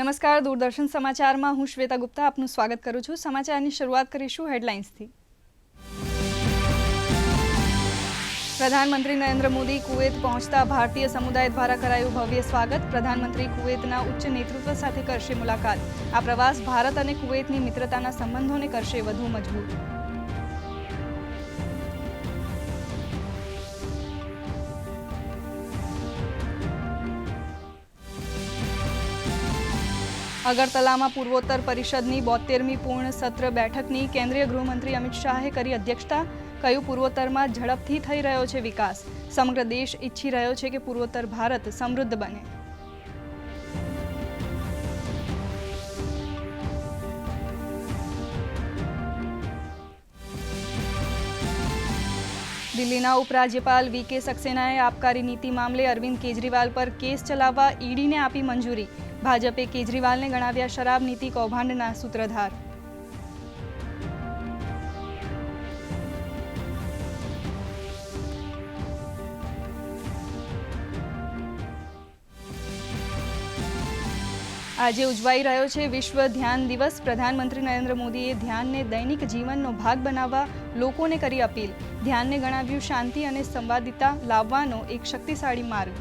નમસ્કાર, દૂરદર્શન સમાચારમાં હું શ્વેતા ગુપ્તા આપનું સ્વાગત કરું છું। સમાચારની શરૂઆત કરીશું હેડલાઇન્સથી। પ્રધાનમંત્રી નરેન્દ્ર મોદી કુવૈત પહોંચતા ભારતીય સમુદાય દ્વારા કરાયું ભવ્ય સ્વાગત। પ્રધાનમંત્રી કુવૈતના ઉચ્ચ નેતૃત્વ સાથે કરશે મુલાકાત। આ પ્રવાસ ભારત અને કુવૈતની મિત્રતાના સંબંધોને કરશે વધુ મજબૂત। અગરતલામાં પૂર્વોત્તર પરિષદની 72મી પૂર્ણ સત્ર બેઠકની કેન્દ્રીય ગૃહમંત્રી અમિત શાહે કરી અધ્યક્ષતા। કહ્યું, પૂર્વોત્તરમાં ઝડપથી થઈ રહ્યો છે વિકાસ। સમગ્ર દેશ ઈચ્છી રહ્યો છે કે પૂર્વોત્તર ભારત સમૃદ્ધ બને। દિલ્હીના ઉપરાજ્યપાલ વી.કે. સક્સેનાએ આબકારી નીતિ મામલે અરવિંદ કેજરીવાલ પર કેસ ચલાવવા ઈડીને આપી મંજૂરી। ભાજપે કેજરીવાલને ગણાવ્યા શરાબ નીતિ કૌભાંડના સૂત્રધાર। આજે ઉજવાઈ રહ્યો છે વિશ્વ ધ્યાન દિવસ। પ્રધાનમંત્રી નરેન્દ્ર મોદીએ ધ્યાનને દૈનિક જીવનનો ભાગ બનાવવા લોકોને કરી અપીલ। ધ્યાનને ગણાવ્યું શાંતિ અને સંવાદિતા લાવવાનો એક શક્તિશાળી માર્ગ।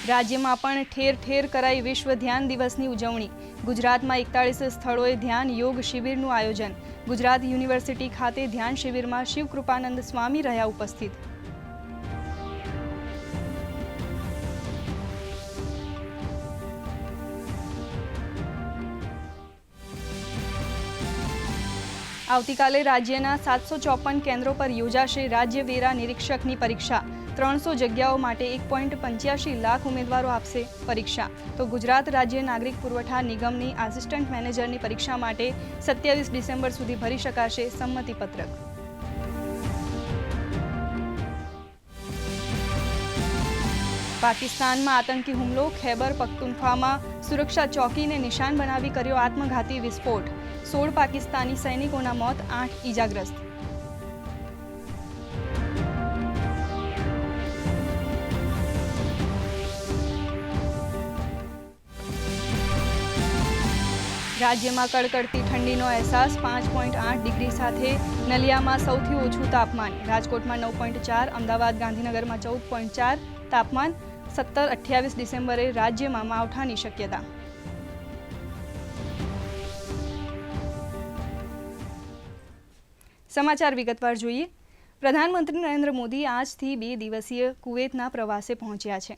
રાજ્યમાં પણ ઠેર ઠેર કરાઈ વિશ્વ ધ્યાન દિવસની ઉજવણી। ગુજરાતમાં 41 સ્થળોએ ધ્યાન યોગ શિબિરનું આયોજન। ગુજરાત યુનિવર્સિટી ખાતે ધ્યાન શિબિરમાં શિવકૃપાનંદ સ્વામી રહ્યા ઉપસ્થિત। આવતીકાલે રાજ્યના 754 કેન્દ્રો પર યોજાશે રાજ્ય વેરા નિરીક્ષકની પરીક્ષા। 300 જગ્યાઓ માટે 1.85 લાખ ઉમેદવારો આપશે પરીક્ષા। તો ગુજરાત રાજ્ય નાગરિક પુરવઠા નિગમની આસિસ્ટન્ટ મેનેજરની પરીક્ષા માટે 27 ડિસેમ્બર સુધી ભરી શકાશે સંમતિપત્રક। પાકિસ્તાનમાં આતંકી હુમલો। ખૈબર પખ્તુનખ્વામાં સુરક્ષા ચોકીને નિશાન બનાવી કર્યો આત્મઘાતી વિસ્ફોટ। 16 પાકિસ્તાની સૈનિકોના મોત, 8 ઈજાગ્રસ્ત। રાજ્યમાં કડકડતી ઠંડીનો અહેસાસ। 5.8 ડિગ્રી સાથે નલિયામાં સૌથી ઓછું તાપમાન। રાજકોટમાં 9.4, અમદાવાદ ગાંધીનગરમાં 14.4 તાપમાન। 17-28 ડિસેમ્બરે રાજ્યમાં માવઠાની શક્યતા। સમાચાર વિગતવાર જોઈએ। પ્રધાનમંત્રી નરેન્દ્ર મોદી આજથી 2 દિવસીય કુવૈતના પ્રવાસે પહોંચ્યા છે।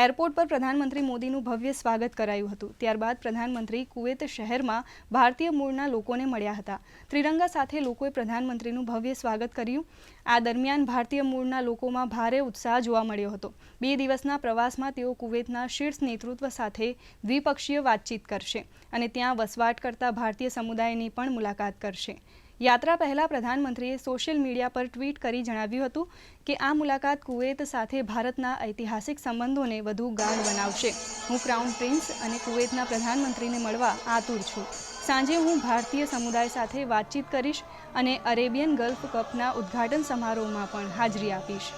એરપોર્ટ પર પ્રધાનમંત્રી મોદીનું ભવ્ય સ્વાગત કરાયું હતું। ત્યારબાદ પ્રધાનમંત્રી કુવૈત શહેરમાં ભારતીય મૂળના લોકોને મળ્યા હતા। ત્રિરંગા સાથે લોકોએ પ્રધાનમંત્રીનું ભવ્ય સ્વાગત કર્યું। આ દરમિયાન ભારતીય મૂળના લોકોમાં ભારે ઉત્સાહ જોવા મળ્યો હતો। 2 દિવસના પ્રવાસમાં તેઓ કુવૈતના શીર્ષ નેતૃત્વ સાથે દ્વિપક્ષીય વાતચીત કરશે અને ત્યાં વસવાટ કરતા ભારતીય સમુદાયની પણ મુલાકાત કરશે। યાત્રા પહેલા પ્રધાનમંત્રીએ સોશિયલ મીડિયા પર ટ્વીટ કરી જણાવ્યું હતું કે આ મુલાકાત કુવૈત સાથે ભારતના ઐતિહાસિક સંબંધોને વધુ ગાઢ બનાવશે। હું ક્રાઉન પ્રિન્સ અને કુવૈતના પ્રધાનમંત્રીને મળવા આતુર છું। સાંજે હું ભારતીય સમુદાય સાથે વાતચીત કરીશ અને અરેબિયન ગલ્ફ કપના ઉદ્ઘાટન સમારોહમાં પણ હાજરી આપીશ।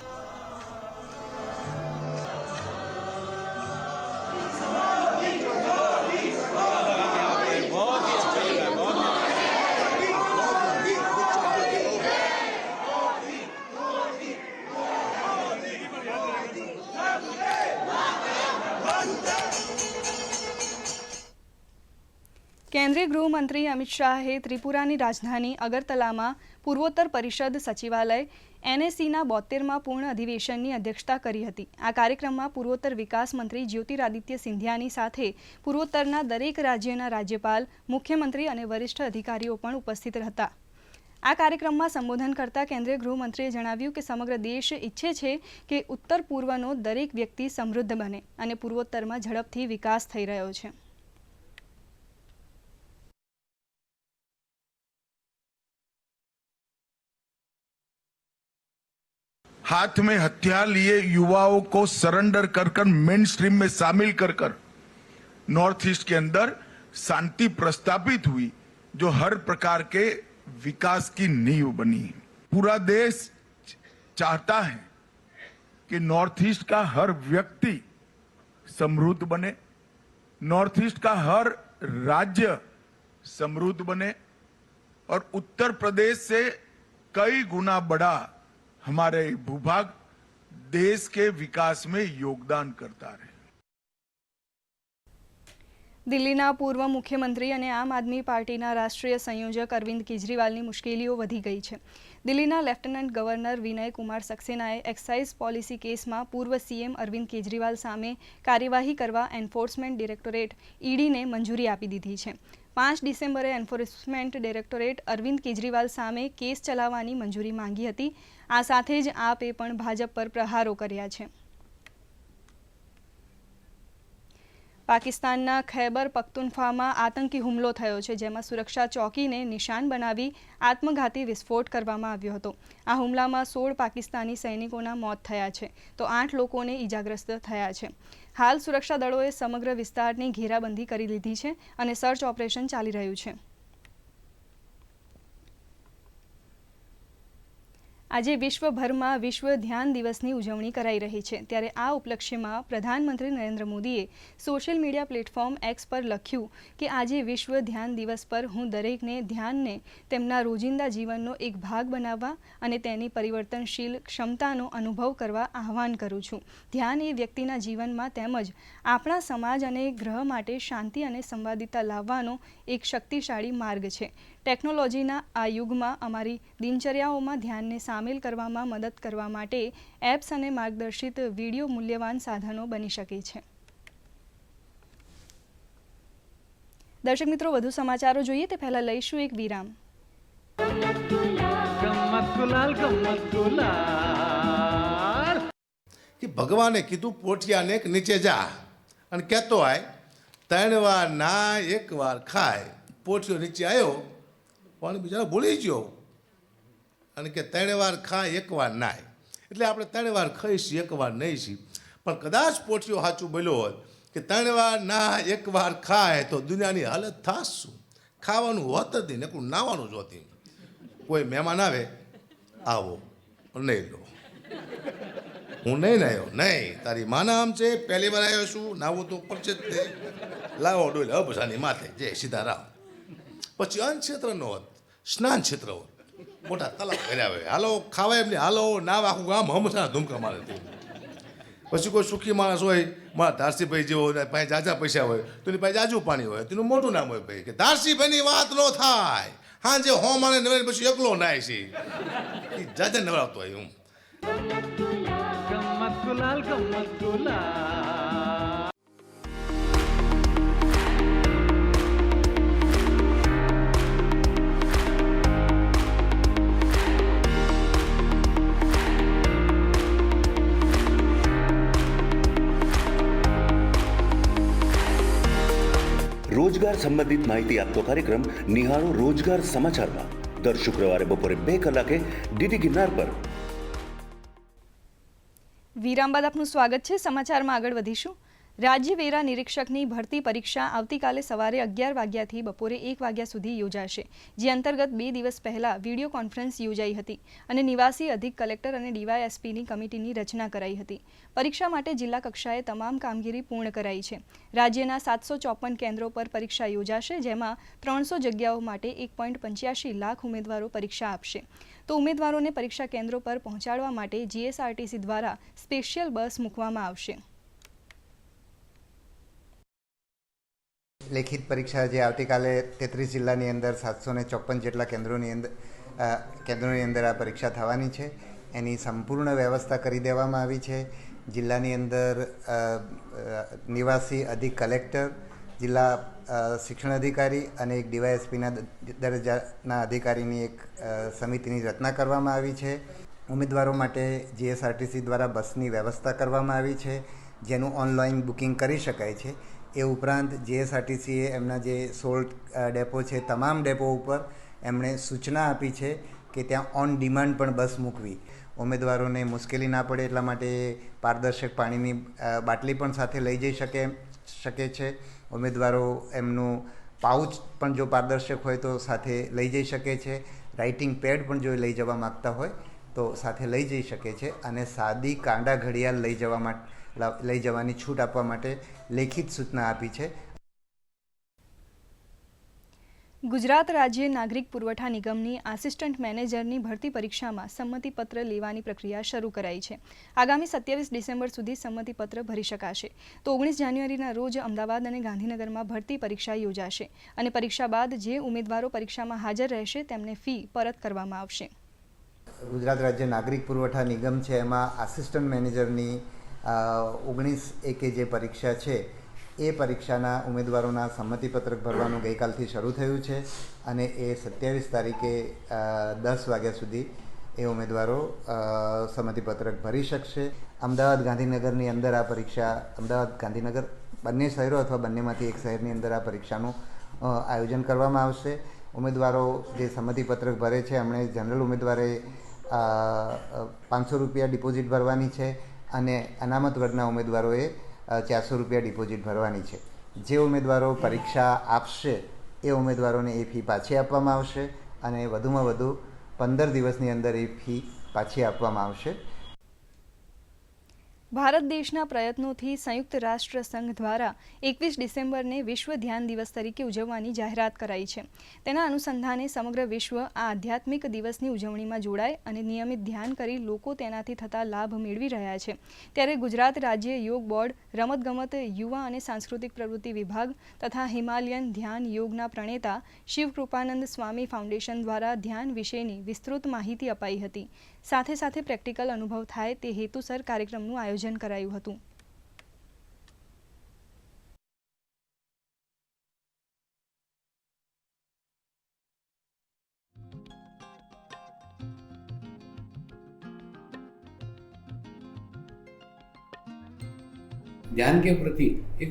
કેન્દ્રીય ગૃહમંત્રી અમિત શાહે ત્રિપુરાની રાજધાની અગરતલામાં પૂર્વોત્તર પરિષદ સચિવાલય એનએસીના 72મા પૂર્ણ અધિવેશનની અધ્યક્ષતા કરી હતી। આ કાર્યક્રમમાં પૂર્વોત્તર વિકાસ મંત્રી જ્યોતિરાદિત્ય સિંધિયાની સાથે પૂર્વોત્તરના દરેક રાજ્યના રાજ્યપાલ, મુખ્યમંત્રી અને વરિષ્ઠ અધિકારીઓ પણ ઉપસ્થિત હતા। આ કાર્યક્રમમાં સંબોધન કરતા કેન્દ્રીય ગૃહમંત્રીએ જણાવ્યું કે સમગ્ર દેશ ઈચ્છે છે કે ઉત્તર પૂર્વનો દરેક વ્યક્તિ સમૃદ્ધ બને અને પૂર્વોત્તરમાં ઝડપથી વિકાસ થઈ રહ્યો છે। हाथ में हथियार लिए युवाओं को सरेंडर कर मेन स्ट्रीम में शामिल कर नॉर्थ ईस्ट के अंदर शांति प्रस्तापित हुई, जो हर प्रकार के विकास की नींव बनी। पूरा देश चाहता है कि नॉर्थ ईस्ट का हर व्यक्ति समृद्ध बने, नॉर्थ ईस्ट का हर राज्य समृद्ध बने और उत्तर प्रदेश से कई गुना बड़ा हमारे भूभाग देश के विकास में योगदान करता रहे। દિલ્હીના પૂર્વ મુખ્યમંત્રી અને આમ આદમી પાર્ટીના રાષ્ટ્રીય સંયોજક અરવિંદ કેજરીવાલની મુશ્કેલીઓ વધી ગઈ છે. દિલ્હીના લેફ્ટનન્ટ ગવર્નર વિનય કુમાર સક્સેનાએ એક્સાઇઝ પોલિસી કેસમાં પૂર્વ સીએમ અરવિંદ કેજરીવાલ સામે કાર્યવાહી કરવા એન્ફોર્સમેન્ટ ડિરેક્ટોરેટ ઈડીને મંજૂરી આપી દીધી છે. 5 ડિસેમ્બરે એન્ફોર્સમેન્ટ ડિરેક્ટોરેટ અરવિંદ કેજરીવાલ સામે કેસ ચલાવવાની મંજૂરી માંગી હતી. આ સાથે જ આપે પણ ભાજપ પર પ્રહારો કર્યા છે. પાકિસ્તાનના ખૈબર પખ્તુનખ્વામાં આતંકી હુમલો થયો છે, જેમાં સુરક્ષા ચોકીને નિશાન બનાવી આત્મઘાતી વિસ્ફોટ કરવામાં આવ્યો હતો. આ હુમલામાં 16 પાકિસ્તાની સૈનિકોના મોત થયા છે તો 8 લોકોને ઈજાગ્રસ્ત થયા છે. હાલ સુરક્ષા દળોએ સમગ્ર વિસ્તારની ઘેરાબંધી કરી લીધી છે અને સર્ચ ઓપરેશન ચાલી રહ્યું છે. આજે વિશ્વભરમાં વિશ્વ ધ્યાન દિવસની ઉજવણી કરાઈ રહી છે. ત્યારે આ ઉપલક્ષ્યમાં પ્રધાનમંત્રી નરેન્દ્ર મોદીએ સોશિયલ મીડિયા પ્લેટફોર્મ એક્સ પર લખ્યું કે આજે વિશ્વ ધ્યાન દિવસ પર હું દરેકને ધ્યાનને તેમના રોજિંદા જીવનનો એક ભાગ બનાવવા અને તેની પરિવર્તનશીલ ક્ષમતાનો અનુભવ કરવા આહ્વાન કરું છું. ધ્યાન એ વ્યક્તિના જીવનમાં તેમજ આપણા સમાજ અને ગ્રહ માટે શાંતિ અને સંવાદિતા લાવવાનો એક શક્તિશાળી માર્ગ છે. ટેકનોલોજીના આ યુગમાં અમારી દિનચર્યાઓમાં ધ્યાનને સામેલ કરવામાં મદદ કરવા માટે એપ્સ અને માર્ગદર્શિત વિડીયો મૂલ્યવાન સાધનો બની શકે છે. દર્શક મિત્રો, વધુ સમાચારો જોઈએ તે પહેલા લઈશું એક વિરામ. કે ભગવાને કીધું પોઠિયાને કે નીચે જા અને કહેતો આય 3 વાર ના 1 વાર ખાય. પોઠિયો નીચે આવ્યો પણ બિચારો ભૂલી ગયો અને કે 3 વાર ખાય 1 વાર નાય. એટલે આપણે 3 વાર ખાઈશી 1 વાર નહીં છીએ. પણ કદાચ પોઠિયો સાચું બોલ્યો હોય કે 3 વાર ના 1 વાર ખાય તો દુનિયાની હાલત થાશ શું? ખાવાનું હોત જ નહીં, નકરું નાવાનું જ હોતી. કોઈ મહેમાન આવે, આવો નહીં લો, હું નહીં નાયો, નહીં તારી માના આમ છે, પહેલી વાર આવ્યો છું, નાવું તો પડશે જ તે, લાવો ડોલ અબસાની માથે જય સીતારામ. પછી અન્ન ક્ષેત્રનો હોત, સ્નાન ક્ષેત્ર હોત, મોટા તલાવ કર્યા હોય, હાલો ખાવા એમને હાલો ના આખું ગામ હમણાં ધૂમકા મારે. પછી કોઈ સુખી માણસ હોય, મારા ધારસીભાઈ જેવો હોય, પાસે જાજા પૈસા હોય તો એની પાસે જાજુ પાણી હોય, તેનું મોટું નામ હોય ભાઈ કે ધારસીભાઈની વાત ન થાય. હા જે હો માણે નવે પછી એકલો નાય છે, જાજા નવરાવતો હોય. હું રોજગાર સંબંધિત માહિતી આપતો કાર્યક્રમ નિહાળો રોજગાર સમાચારમાં દર શુક્રવારે બપોરે 2 કલાકે ડીડી ગિરનાર પર. વિરામ બાદ આપનું સ્વાગત છે. સમાચારમાં આગળ વધીશું. રાજ્ય વેરા નિરીક્ષકની ભરતી પરીક્ષા આવતીકાલે સવારે 11 વાગ્યાથી બપોરે 1 વાગ્યા સુધી યોજાશે, જે અંતર્ગત 2 દિવસ પહેલા વિડીયો કોન્ફરન્સ યોજાઈ હતી અને નિવાસી અધિક કલેક્ટર અને ડીવાયએસપીની કમિટીની રચના કરાઈ હતી. પરીક્ષા માટે જિલ્લા કક્ષાએ તમામ કામગીરી પૂર્ણ કરાઈ છે. રાજ્યના 754 કેન્દ્રો પર પરીક્ષા યોજાશે, જેમાં 300 જગ્યાઓ માટે 1.85 લાખ ઉમેદવારો પરીક્ષા આપશે. તો ઉમેદવારોને પરીક્ષા કેન્દ્રો પર પહોંચાડવા માટે જીએસઆરટીસી દ્વારા સ્પેશિયલ બસ મૂકવામાં આવશે. લેખિત પરીક્ષા જે આવતીકાલે 33 જિલ્લાની અંદર 754 જેટલા કેન્દ્રોની અંદર આ પરીક્ષા થવાની છે, એની સંપૂર્ણ વ્યવસ્થા કરી દેવામાં આવી છે. જિલ્લાની અંદર નિવાસી અધિક કલેક્ટર, જિલ્લા શિક્ષણ અધિકારી અને એક ડીવાયએસપીના દરજ્જાના અધિકારીની એક સમિતિની રચના કરવામાં આવી છે. ઉમેદવારો માટે જીએસઆરટીસી દ્વારા બસની વ્યવસ્થા કરવામાં આવી છે, જેનું ઓનલાઈન બુકિંગ કરી શકાય છે. એ ઉપરાંત જીએસઆરટીસીએ એમના જે 16 ડેપો છે, તમામ ડેપો ઉપર એમણે સૂચના આપી છે કે ત્યાં ઓન ડિમાન્ડ પણ બસ મૂકવી. ઉમેદવારોને મુશ્કેલી ના પડે એટલા માટે પારદર્શક પાણીની બાટલી પણ સાથે લઈ જઈ શકે છે. ઉમેદવારો એમનું પાઉચ પણ જો પારદર્શક હોય તો સાથે લઈ જઈ શકે છે. રાઇટિંગ પેડ પણ જો લઈ જવા માગતા હોય તો સાથે લઈ જઈ શકે છે અને સાદી કાંડા ઘડિયાળ લઈ જવાની છૂટ આપવા માટે લેખિત સૂચના આપી છે. ગુજરાત રાજ્ય નાગરિક પુરવઠા નિગમની આસિસ્ટન્ટ મેનેજરની ભરતી પરીક્ષામાં સંમતિપત્ર લેવાની પ્રક્રિયા શરૂ કરાઈ છે. આગામી 27 ડિસેમ્બર સુધી સંમતિપત્ર ભરી શકાશે. તો 19 જાન્યુઆરીના રોજ અમદાવાદ અને ગાંધીનગરમાં ભરતી પરીક્ષા યોજાશે અને પરીક્ષા બાદ જે ઉમેદવારો પરીક્ષામાં હાજર રહેશે તેમને ફી પરત કરવામાં આવશે. ગુજરાત રાજ્ય નાગરિક પુરવઠા નિગમ છે એમાં આસિસ્ટન્ટ મેનેજરની 19/1 જે પરીક્ષા છે એ પરીક્ષાના ઉમેદવારોના સંમતિપત્રક ભરવાનું ગઈકાલથી શરૂ થયું છે અને એ 27 તારીખે 10 વાગ્યા સુધી એ ઉમેદવારો સંમતિપત્રક ભરી શકશે. અમદાવાદ ગાંધીનગરની અંદર આ પરીક્ષા અમદાવાદ ગાંધીનગર બંને શહેરો અથવા બંનેમાંથી એક શહેરની અંદર આ પરીક્ષાનું આયોજન કરવામાં આવશે. ઉમેદવારો જે સંમતિપત્રક ભરે છે એમણે જનરલ ઉમેદવારે 500 રૂપિયા ડિપોઝિટ ભરવાની છે અને અનામત વર્ગના ઉમેદવારોએ 400 રૂપિયા ડિપોઝિટ ભરવાની છે. જે ઉમેદવારો પરીક્ષા આપશે એ ઉમેદવારોને એ ફી પાછી આપવામાં આવશે અને વધુમાં વધુ 15 દિવસની અંદર એ ફી પાછી આપવામાં આવશે. ભારત દેશના પ્રયત્નોથી સંયુક્ત રાષ્ટ્ર સંઘ દ્વારા 21 ડિસેમ્બરને વિશ્વ ધ્યાન દિવસ તરીકે ઉજવવાની જાહેરાત કરાઈ છે. તેના અનુસંધાને સમગ્ર વિશ્વ આ આધ્યાત્મિક દિવસની ઉજવણીમાં જોડાય અને નિયમિત ધ્યાન કરી લોકો તેનાથી થતા લાભ મેળવી રહ્યા છે. ત્યારે ગુજરાત રાજ્ય યોગ બોર્ડ, રમતગમત, યુવા અને સાંસ્કૃતિક પ્રવૃત્તિ વિભાગ તથા હિમાલયન ધ્યાન યોગના પ્રણેતા શિવ કૃપાનંદ સ્વામી ફાઉન્ડેશન દ્વારા ધ્યાન વિશેની વિસ્તૃત માહિતી અપાઈ હતી. સાથે સાથે પ્રેક્ટિકલ અનુભવ થાય તે હેતુસર કાર્યક્રમનું આયોજન કરાયું હતું. ध्यान के प्रति एक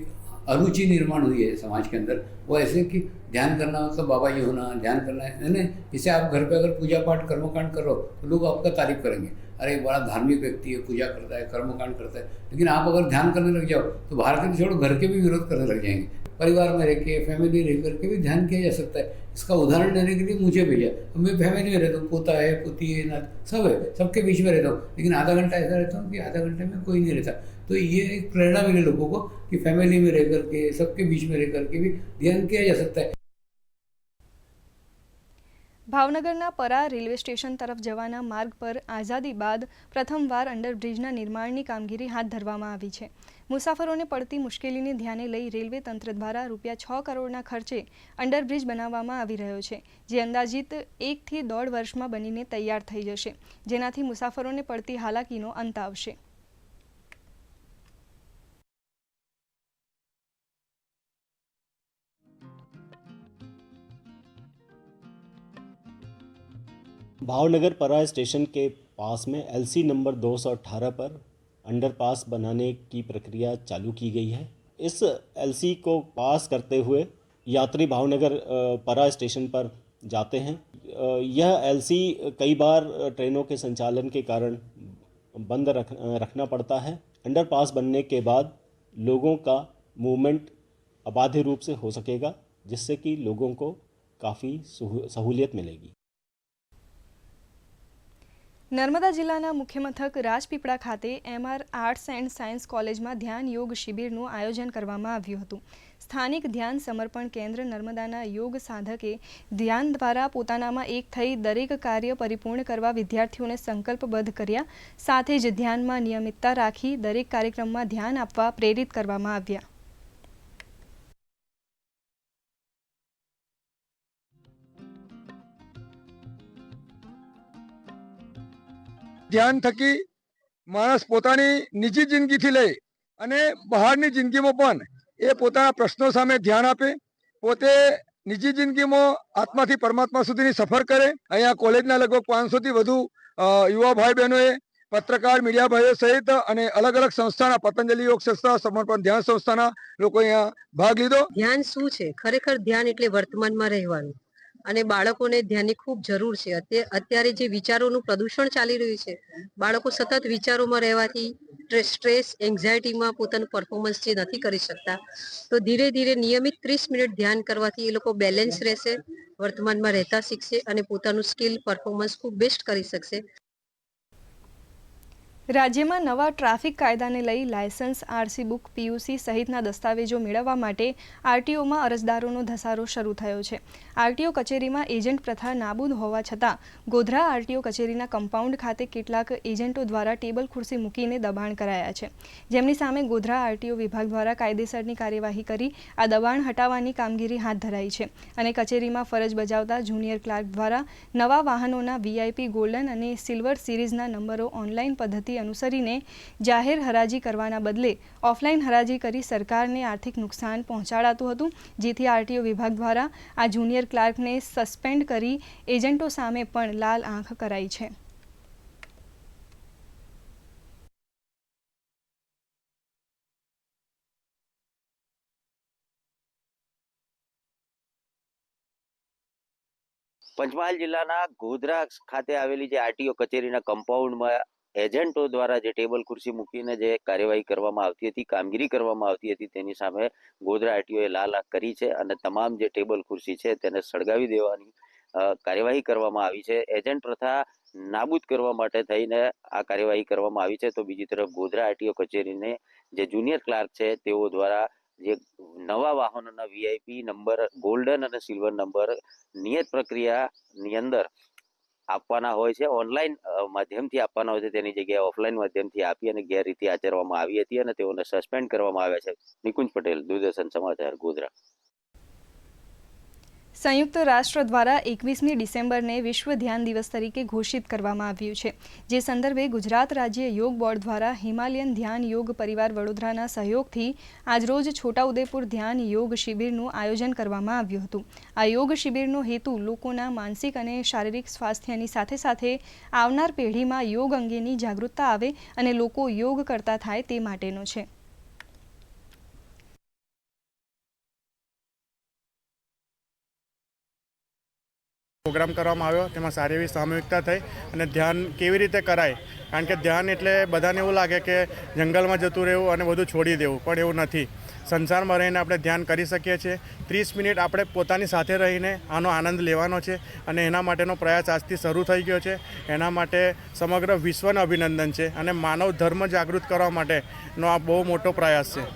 अरुचि निर्माण हुई है समाज के अंदर. वो ऐसे कि ध्यान करना मतलब बाबा जी होना, ध्यान करना है ना. जैसे आप घर पे अगर पूजा पाठ कर्मकांड करो तो लोग आपका तारीफ करेंगे, अरे बड़ा धार्मिक व्यक्ति है, पूजा करता है, कर्मकांड करता है. लेकिन आप अगर ध्यान करने लग जाओ तो बाहर के छोड़ो घर के भी विरोध करने लग जाएंगे. परिवार में रह के, फैमिली रह करके भी ध्यान किया जा सकता है. इसका उदाहरण देने के लिए मुझे भेजा. मैं फैमिली में रहता हूँ, पोता है, पोती है, ना सब है, सबके बीच में रहता हूँ. लेकिन आधा घंटा ऐसा रहता हूँ कि आधा घंटे में कोई नहीं रहता. तो ये एक प्रेरणा मिले लोगों को कि फैमिली में रह करके, सबके बीच में रह करके भी ध्यान किया जा सकता है. ભાવનગરના પરા રેલવે સ્ટેશન તરફ જવાના માર્ગ પર આઝાદી બાદ પ્રથમવાર અંડરબ્રિજના નિર્માણની કામગીરી હાથ ધરવામાં આવી છે. મુસાફરોને પડતી મુશ્કેલીને ધ્યાને લઈ રેલવે તંત્ર દ્વારા ₹6 કરોડના ખર્ચે અંડરબ્રિજ બનાવવામાં આવી રહ્યો છે, જે અંદાજિત 1 થી 1.5 વર્ષમાં બનીને તૈયાર થઈ જશે, જેનાથી મુસાફરોને પડતી હાલાકીનો અંત આવશે. भावनगर परा स्टेशन के पास में LC नंबर 218 पर अंडरपास बनाने की प्रक्रिया चालू की गई है. इस LC को पास करते हुए यात्री भावनगर परा स्टेशन पर जाते हैं. यह LC कई बार ट्रेनों के संचालन के कारण बंद रखना पड़ता है. अंडरपास बनने के बाद लोगों का मूवमेंट अबाध रूप से हो सकेगा, जिससे कि लोगों को काफ़ी सहूलियत मिलेगी. નર્મદા જિલ્લાના મુખ્ય મથક રાજપીપળા ખાતે MR આર્ટ્સ એન્ડ સાયન્સ કોલેજમાં ધ્યાન યોગ શિબિરનું આયોજન કરવામાં આવ્યું હતું. સ્થાનિક ધ્યાન સમર્પણ કેન્દ્ર નર્મદાના યોગ સાધકે ધ્યાન દ્વારા પોતાનામાં એક થઈ દરેક કાર્ય પરિપૂર્ણ કરવા વિદ્યાર્થીઓને સંકલ્પબદ્ધ કર્યા. સાથે જ ધ્યાનમાં નિયમિતતા રાખી દરેક કાર્યક્રમમાં ધ્યાન આપવા પ્રેરિત કરવામાં આવ્યા. ધ્યાન થકી માણસ પોતાની નિજી જિંદગીથી લઈ અને બહારની જિંદગીમાં પણ એ પોતાના પ્રશ્નો સામે ધ્યાન આપે, પોતે નિજી જિંદગીમાં આત્માથી પરમાત્મા સુધીની સફર કરે. અહીંયા કોલેજના લગભગ 500 થી વધુ યુવા ભાઈ બહેનોએ, પત્રકાર, મીડિયા ભાઈઓ સહિત અને અલગ અલગ સંસ્થાના, પતંજલિ યોગ સંસ્થા, સમર્પણ ધ્યાન સંસ્થાના લોકો અહીંયા ભાગ લીધો. ધ્યાન શું છે? ખરેખર ધ્યાન એટલે વર્તમાનમાં રહેવાનું, અને બાળકોને ધ્યાનની ખૂબ જરૂર છે. અત્યારે જે વિચારોનું પ્રદૂષણ ચાલી રહ્યું છે, બાળકો સતત વિચારોમાં રહેવાથી સ્ટ્રેસ, એન્ઝાયટીમાં પોતાનું પરફોર્મન્સ જે નથી કરી શકતા, તો ધીરે ધીરે નિયમિત 30 મિનિટ ધ્યાન કરવાથી એ લોકો બેલેન્સ રહેશે, વર્તમાનમાં રહેતા શીખશે અને પોતાનું સ્કિલ, પરફોર્મન્સ ખૂબ બેસ્ટ કરી શકશે. રાજ્યમાં નવા ટ્રાફિક કાયદાને લઈ લાયસન્સ, આરસી બુક, પીયુસી સહિતના દસ્તાવેજો મેળવવા માટે આરટીઓમાં અરજદારોનો ધસારો શરૂ થયો છે. આરટીઓ કચેરીમાં એજન્ટ પ્રથા નાબૂદ હોવા છતાં ગોધરા આરટીઓ કચેરીના કમ્પાઉન્ડ ખાતે કેટલાક એજન્ટો દ્વારા ટેબલ ખુરશી મૂકીને દબાણ કરાયા છે, જેમની સામે ગોધરા આરટીઓ વિભાગ દ્વારા કાયદેસરની કાર્યવાહી કરી આ દબાણ હટાવવાની કામગીરી હાથ ધરાઈ છે અને કચેરીમાં ફરજ બજાવતા જુનિયર ક્લાર્ક દ્વારા નવા વાહનોના વીઆઈપી ગોલ્ડન અને સિલ્વર સિરીઝના નંબરો ઓનલાઈન પદ્ધતિ અનુસરીને જાહેર હરાજી કરવાના બદલે ઓફલાઈન હરાજી કરી સરકારને આર્થિક નુકસાન પહોંચાડાતું હતું, જેથી આરટીઓ વિભાગ દ્વારા આ જુનિયર ક્લાર્કને સસ્પેન્ડ કરી એજન્ટો સામે પણ લાલ આંખ કરાઈ છે. પંચમહાલ જિલ્લાના ગોધરા ખાતે આવેલી જે આરટીઓ કચેરીના કમ્પાઉન્ડમાં એજન્ટો દ્વારા જે ટેબલ ખુરશી મૂકીને જે કાર્યવાહી કરવામાં આવતી હતી, કામગીરી કરવામાં આવતી હતી, તેની સામે ગોધરા આરટીઓએ લાલ આંખ કરી છે અને તમામ જે ટેબલ ખુરશી છે તેને સળગાવી દેવાની કાર્યવાહી કરવામાં આવી છે. એજન્ટ પ્રથા નાબૂદ કરવા માટે થઈને આ કાર્યવાહી કરવામાં આવી છે. તો બીજી તરફ ગોધરા આરટીઓ કચેરીને જે જુનિયર ક્લાર્ક છે તેઓ દ્વારા જે નવા વાહનોના વીઆઈપી નંબર ગોલ્ડન અને સિલ્વર નંબર નિયત પ્રક્રિયાની અંદર આપવાના હોય છે, ઓનલાઈન માધ્યમથી આપવાના હોય છે, તેની જગ્યાએ ઓફલાઈન માધ્યમથી આપી અને ગેરરીતિ આચરવામાં આવી હતી અને તેઓને સસ્પેન્ડ કરવામાં આવ્યા છે. નિકુંજ પટેલ, દૂરદર્શન સમાચાર, ગોધરા. સંયુક્ત રાષ્ટ્ર દ્વારા 21મી ડિસેમ્બરને વિશ્વ ધ્યાન દિવસ તરીકે ઘોષિત કરવામાં આવ્યું છે, જે સંદર્ભે ગુજરાત રાજ્ય યોગ બોર્ડ દ્વારા હિમાલયન ધ્યાન યોગ પરિવાર વડોદરાના સહયોગથી આજરોજ છોટાઉદેપુર ધ્યાન યોગ શિબિરનું આયોજન કરવામાં આવ્યું હતું. આ યોગ શિબિરનો હેતુ લોકોના માનસિક અને શારીરિક સ્વાસ્થ્યની સાથે સાથે આવનાર પેઢીમાં યોગ અંગેની જાગૃતતા આવે અને લોકો યોગ કરતા થાય તે માટેનો છે. પ્રોગ્રામ કરવામાં આવ્યો, તેમાં સારી એવી સામૂહિકતા થઈ અને ધ્યાન કેવી રીતે કરાય, કારણ કે ધ્યાન એટલે બધાને એવું લાગે કે જંગલમાં જતું રહેવું અને બધું છોડી દેવું, પણ એવું નથી. સંસારમાં રહીને આપણે ધ્યાન કરી શકીએ છીએ. 30 મિનિટ આપણે પોતાની સાથે રહીને આનો આનંદ લેવાનો છે અને એના માટેનો પ્રયાસ આજથી શરૂ થઈ ગયો છે. એના માટે સમગ્ર વિશ્વને અભિનંદન છે અને માનવ ધર્મ જાગૃત કરવા માટેનો આ બહુ મોટો પ્રયાસ છે.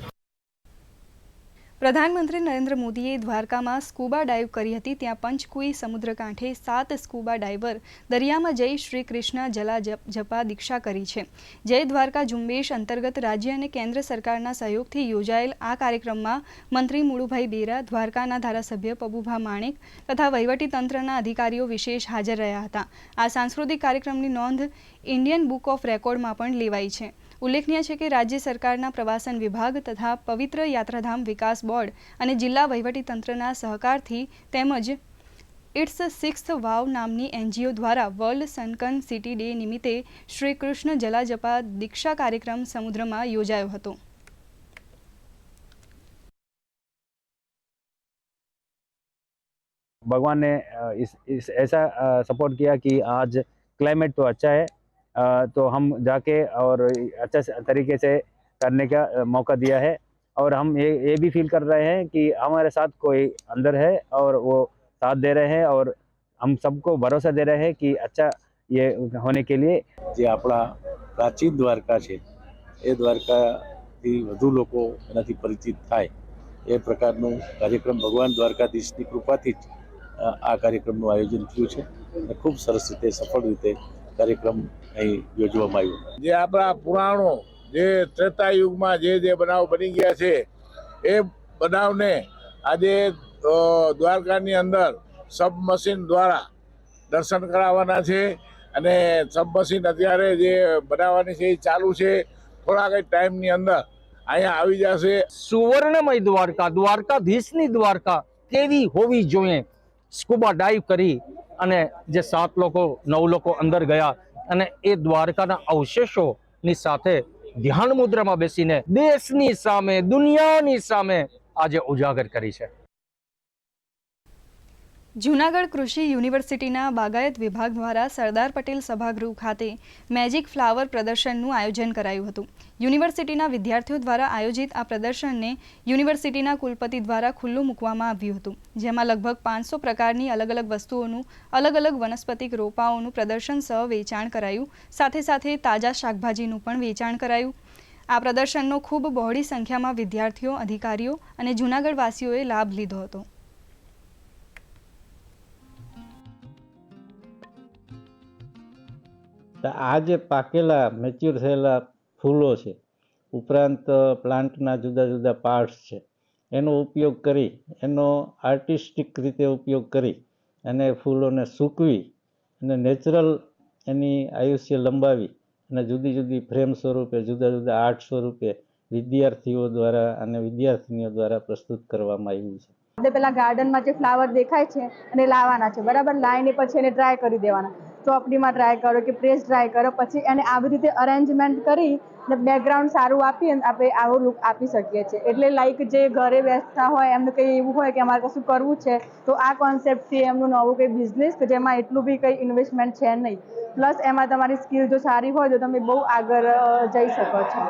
પ્રધાનમંત્રી નરેન્દ્ર મોદીએ દ્વારકામાં સ્કૂબા ડાઇવ કરી હતી. ત્યાં પંચકુઈ સમુદ્રકાંઠે 7 સ્કૂબા ડાઇવર દરિયામાં જઈ શ્રી કૃષ્ણ જલા જપા દીક્ષા કરી છે. જય દ્વારકા ઝુંબેશ અંતર્ગત રાજ્ય અને કેન્દ્ર સરકારના સહયોગથી યોજાયેલ આ કાર્યક્રમમાં મંત્રી મુળુભાઈ બેરા, દ્વારકાના ધારાસભ્ય પબુભા માણેક તથા વહીવટીતંત્રના અધિકારીઓ વિશેષ હાજર રહ્યા હતા. આ સાંસ્કૃતિક કાર્યક્રમની નોંધ ઇન્ડિયન બુક ઓફ રેકોર્ડમાં પણ લેવાઈ છે. ઉલ્લેખનીય છે કે રાજ્ય સરકારના પ્રવાસન વિભાગ તથા પવિત્ર યાત્રાધામ વિકાસ બોર્ડ અને જિલ્લા વહીવટીતંત્રના સહકારથી તેમજ ઇટ્સ 6th વાવ નામની એનજીઓ દ્વારા વર્લ્ડ સનકન સિટી ડે નિમિત્તે શ્રી કૃષ્ણ જલાજપા દીક્ષા કાર્યક્રમ સમુદ્રમાં યોજાયો હતો. भगवान ने ऐसा सपोर्ट किया कि आज क्लाइमेट तो अच्छा है, तो हम जाके और अच्छा तरीके से करने का मौका दिया है और हम ये भी फील कर रहे हैं कि हमारे साथ कोई अंदर है और वो साथ दे रहे हैं और हम सबको भरोसा दे रहे हैं कि अच्छा ये होने के लिए જે આપણા પ્રાચીન દ્વારકા છે એ દ્વારકાથી વધુ લોકો એનાથી પરિચિત થાય એ પ્રકારનું કાર્યક્રમ ભગવાન દ્વારકાધીશની કૃપાથી જ આ કાર્યક્રમનું આયોજન થયું છે અને ખૂબ સરસ રીતે સફળ રીતે કાર્યક્રમ અહીં યોજવામાં આવ્યો. જે આપણા પુરાણો જે ત્રેતા યુગમાં જે બનાવ બની ગયા છે એ બનાવને આજે દ્વારકાની અંદર સબમશીન દ્વારા દર્શન કરાવવાના છે અને સબમશીન અત્યારે જે બનાવવાની છે એ ચાલુ છે. થોડાક જ ટાઈમની અંદર અહીંયા આવી જશે. સુવર્ણમય દ્વારકા, દ્વારકાધીશની દ્વારકા કેવી હોવી જોઈએ. સ્કૂબા ડાઇવ કરી અને જે 7 લોકો 9 લોકો અંદર ગયા અને એ દ્વારકાના અવશેષોની સાથે ધ્યાન મુદ્રામાં બેસીને દેશની સામે, દુનિયાની સામે આજે ઉજાગર કરી છે. જૂનાગઢ કૃષિ યુનિવર્સિટીના બાગાયત વિભાગ દ્વારા સરદાર પટેલ સભાગૃહ ખાતે મેજિક ફ્લાવર પ્રદર્શનનું આયોજન કરાયું હતું. યુનિવર્સિટીના વિદ્યાર્થીઓ દ્વારા આયોજિત આ પ્રદર્શનને યુનિવર્સિટીના કુલપતિ દ્વારા ખુલ્લું મૂકવામાં આવ્યું હતું, જેમાં લગભગ 500 પ્રકારની અલગ અલગ વસ્તુઓનું અલગ અલગ વનસ્પતિક રોપાઓનું પ્રદર્શન સહ વેચાણ કરાયું. સાથે સાથે તાજા શાકભાજીનું પણ વેચાણ કરાયું. આ પ્રદર્શનનો ખૂબ બહોળી સંખ્યામાં વિદ્યાર્થીઓ, અધિકારીઓ અને જૂનાગઢવાસીઓએ લાભ લીધો હતો. આ જે પાકેલા મેચ્યોર થયેલા ફૂલો છે, ઉપરાંત પ્લાન્ટના જુદા જુદા પાર્ટ્સ છે, એનો ઉપયોગ કરી, એનો આર્ટિસ્ટિક રીતે ઉપયોગ કરી અને ફૂલોને સૂકવી અને નેચરલ એની આયુષ્ય લંબાવી અને જુદી જુદી ફ્રેમ સ્વરૂપે, જુદા જુદા આર્ટ સ્વરૂપે વિદ્યાર્થીઓ દ્વારા અને વિદ્યાર્થીનીઓ દ્વારા પ્રસ્તુત કરવામાં આવ્યું છે. આપણે પેલા ગાર્ડનમાં જે ફ્લાવર દેખાય છે અને લાવવાના છે, બરાબર, લાવીને પછી એને ડ્રાય કરી દેવાના. ચોપડીમાં ટ્રાય કરો કે પ્રેસ ડ્રાય કરો, પછી એને આવી રીતે અરેન્જમેન્ટ કરી અને બેકગ્રાઉન્ડ સારું આપી આપણે આવો લુક આપી શકીએ છીએ. એટલે લાઈક જે ઘરે બેસતા હોય એમને કંઈ એવું હોય કે અમારે કશું કરવું છે, તો આ કોન્સેપ્ટથી એમનું નવું કંઈ બિઝનેસ કે જેમાં એટલું બી કંઈ ઇન્વેસ્ટમેન્ટ છે નહીં, પ્લસ એમાં તમારી સ્કિલ જો સારી હોય તો તમે બહુ આગળ જઈ શકો છો.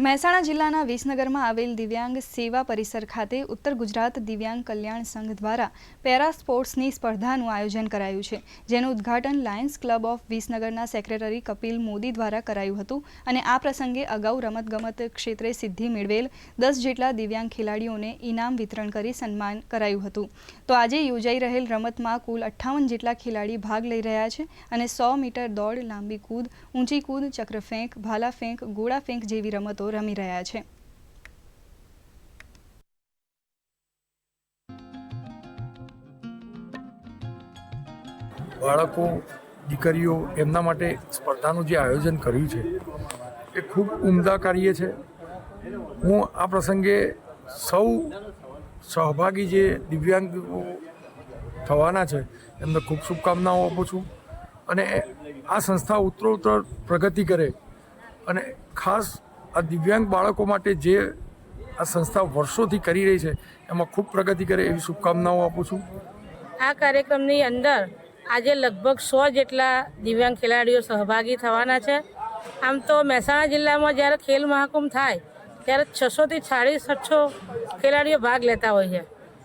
મહેસાણા જિલ્લાના વિસનગરમાં આવેલ દિવ્યાંગ સેવા પરિસર ખાતે ઉત્તર ગુજરાત દિવ્યાંગ કલ્યાણ સંઘ દ્વારા પેરા સ્પોર્ટ્સની સ્પર્ધાનું આયોજન કરાયું છે, જેનું ઉદ્ઘાટન લાયન્સ ક્લબ ઓફ વિસનગરના સેક્રેટરી કપિલ મોદી દ્વારા કરાયું હતું. અને આ પ્રસંગે અગાઉ રમતગમત ક્ષેત્રે સિદ્ધિ મેળવેલ 10 જેટલા દિવ્યાંગ ખેલાડીઓને ઇનામ વિતરણ કરી સન્માન કરાયું હતું. તો આજે યોજાઈ રહેલ રમતમાં કુલ 58 જેટલા ખેલાડી ભાગ લઈ રહ્યા છે અને 100 મીટર દોડ, લાંબી કૂદ, ઊંચી કૂદ, ચક્રફેંક, ભાલા ફેંક, ગોળા ફેંક જેવી રમતો રમી રહ્યા છે. બાળકો, દીકરીઓ એમના માટે સ્પર્ધાનું જે આયોજન કર્યું છે એ ખૂબ ઉમદા કાર્ય છે. હું આ પ્રસંગે સૌ સહભાગી જે દિવ્યાંગો થવાના છે એમને ખૂબ શુભકામનાઓ આપું છું અને આ સંસ્થા ઉત્તરોત્તર પ્રગતિ કરે અને ખાસ આ દિવ્યાંગ બાળકો માટે જે આ સંસ્થા વર્ષોથી કરી રહી છે એમાં ખૂબ પ્રગતિ કરે એવી શુભકામનાઓ આપું છું. આ કાર્યક્રમની અંદર આજે લગભગ 100 જેટલા દિવ્યાંગ ખેલાડીઓ સહભાગી થવાના છે. આમ તો મહેસાણા જિલ્લામાં જ્યારે ખેલ મહાકુંભ થાય ત્યારે 600 થી 750 ખેલાડીઓ ભાગ લેતા હોય છે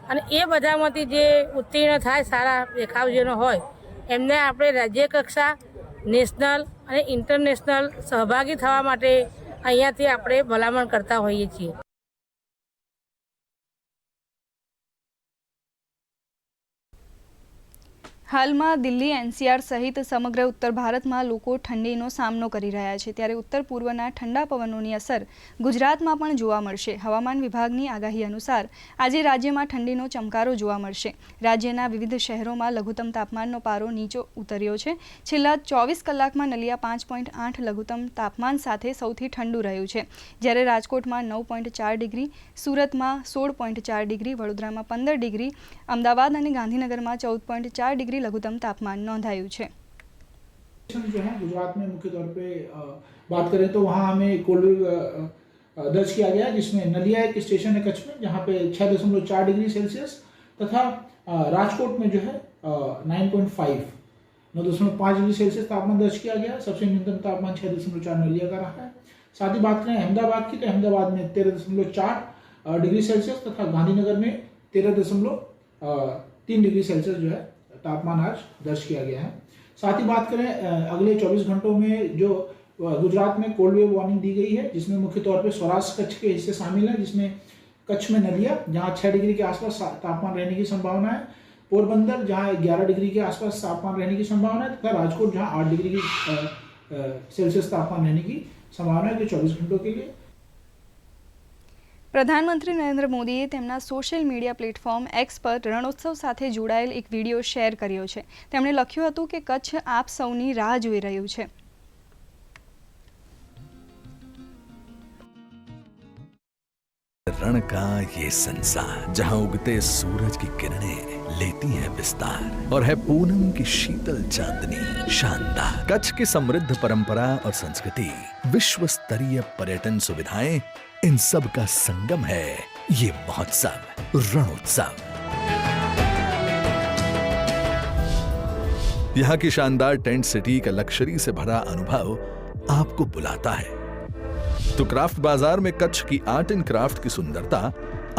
અને એ બધામાંથી જે ઉત્તીર્ણ થાય, સારા દેખાવ જેનો હોય, એમને આપણે રાજ્ય કક્ષા, નેશનલ અને ઇન્ટરનેશનલ સહભાગી થવા માટે અહીંયાથી આપણે ભલામણ કરતા હોઈએ છીએ. હાલમાં દિલ્હી, NCR સહિત સમગ્ર ઉત્તર ભારતમાં લોકો ઠંડીનો સામનો કરી રહ્યા છે, ત્યારે ઉત્તર પૂર્વના ઠંડા પવનોની અસર ગુજરાતમાં પણ જોવા મળશે. હવામાન વિભાગની આગાહી અનુસાર આજે રાજ્યમાં ઠંડીનો ચમકારો જોવા મળશે. રાજ્યના વિવિધ શહેરોમાં લઘુત્તમ તાપમાનનો પારો નીચો ઉતર્યો છે. છેલ્લા 24 કલાકમાં નલિયા 5.8 લઘુત્તમ તાપમાન સાથે સૌથી ઠંડુ રહ્યું છે, જ્યારે રાજકોટમાં 9.4 ડિગ્રી, સુરતમાં 16.4 ડિગ્રી, વડોદરામાં 15 ડિગ્રી, અમદાવાદ અને ગાંધीनगરમાં 14.4 ડિગ્રી लघुत्तम तापमान नोंधायु है. जो है गुजरात में मुख्य तौर पे बात करें तो वहाँ हमें कोल्ड वेव दर्ज किया गया, जिसमें नलिया एक स्टेशन है कच्छ में जहाँ पे 6.4 डिग्री सेल्सियस तथा राजकोट में जो है 9.5 डिग्री सेल्सियस तापमान दर्ज किया गया. सबसे न्यूनतम तापमान 6.4 नलिया का रहा है. साथ ही बात करें अहमदाबाद की तो अहमदाबाद में 13.4 डिग्री सेल्सियस तथा गांधीनगर में 13.3 डिग्री सेल्सियस जो है तापमान आज दर्ज किया गया है. साथ ही बात करें अगले 24 घंटों में जो गुजरात में कोल्ड वेव वार्निंग दी गई है, जिसमें मुख्य तौर पे सौराष्ट्र कच्छ के हिस्से शामिल हैं, जिसमें कच्छ में नलिया जहां 6 डिग्री के आसपास तापमान रहने की संभावना है, पोरबंदर जहां 11 डिग्री के आसपास तापमान रहने की संभावना है तथा राजकोट जहां 8 डिग्री की सेल्सियस तापमान रहने की संभावना है 24 घंटों के लिए. પ્રધાનમંત્રી નરેન્દ્ર મોદીએ તેમના સોશિયલ મીડિયા પ્લેટફોર્મ એક્સ પર રણોત્સવ સાથે જોડાયેલ એક વિડીયો શેર કર્યો છે. તેમણે લખ્યું હતું કે કચ્છ આપ સૌની રાહ જોઈ રહ્યું છે. रण का ये संसार जहां उगते सूरज की किरणें लेती हैं विस्तार और है पूनम की शीतल चांदनी शानदार. कच्छ की समृद्ध परंपरा और संस्कृति, विश्व स्तरीय पर्यटन सुविधाएं, इन सब का संगम है ये महोत्सव रणोत्सव. यहाँ की शानदार टेंट सिटी का लग्जरी से भरा अनुभव आपको बुलाता है, तो क्राफ्ट बाजार में कच्छ की आर्ट एंड क्राफ्ट की सुंदरता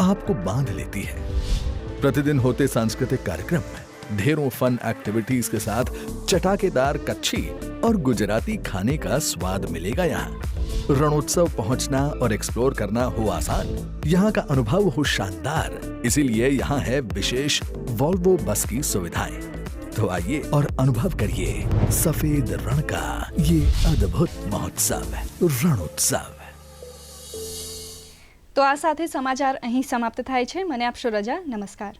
आपको बांध लेती है। प्रतिदिन होते सांस्कृतिक कार्यक्रम में ढेरों फन एक्टिविटीज के साथ चटाकेदार कच्छी और गुजराती खाने का स्वाद मिलेगा। यहाँ रणोत्सव पहुंचना और एक्सप्लोर करना हो आसान, यहाँ का अनुभव हो शानदार, इसीलिए यहाँ है विशेष वॉल्वो बस की सुविधाएं। तो आइए और अनुभव करिए सफेद रण का ये अद्भुत महोत्सव, रणोत्सव। તો આ સાથે સમાચાર અહીં સમાપ્ત થાય છે. મને આપશો રજા. નમસ્કાર.